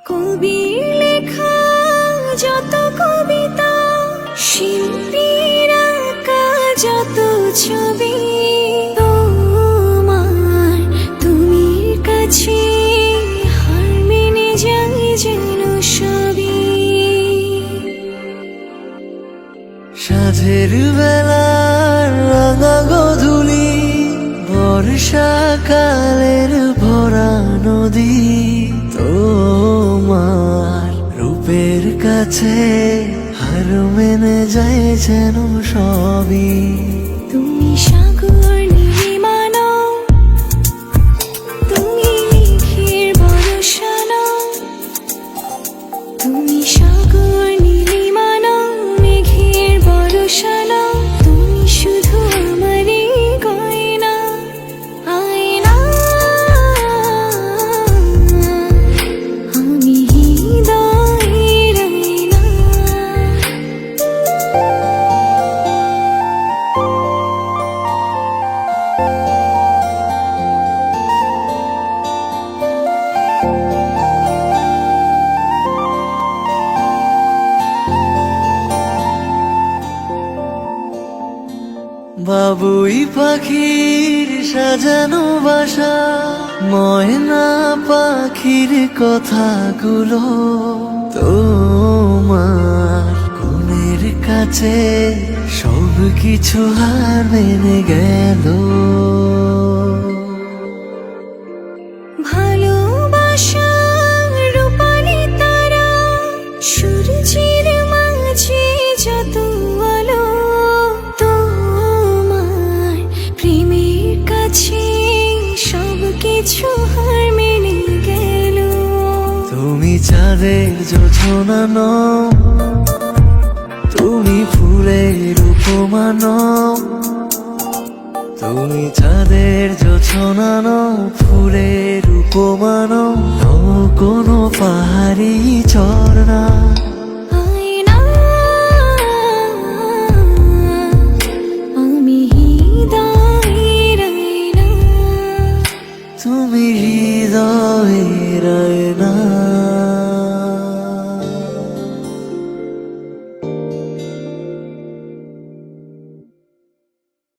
কবির লেখা যত কবিতা, শিল্পীর আঁকা যত ছবি, তোমার তুমির কাছে হার মেনে যায় যেন সবই। সাঁঝের বেলার রাঙা গধূলি, বর্ষাকালের ভরা নদী, তোমার রূপের কাছে হার মেনে যায় যেন সবই। তুমি সাগর নীলিমা নও, তুমি মেঘের বর্ষা নও, তুমি সাগর নীলিমা নও, মেঘের বর্ষা নও, তুমি শুধু আমারই গয়না, আয়না। আমি হৃদয়ের আয়না। বাবুই পাখির সাজানো বাসা, ময়না পাখির কথাগুলো তোমার গুণের কাছে সব কিছু হার মেনে গেল। ভালোবাসা রূপালি তারা, সূর্যের মাঝে যত আলো, তোমার প্রেমের কাছে সব কিছু হার মেনে গেল। তুমি চাঁদের জোছনা নও, তুমি ফুলের উপমা নও, তুমি চাঁদের জোছনা নও, ফুলের উপমা নও, নও কোনো পাহাড়ি ঝর্ণা।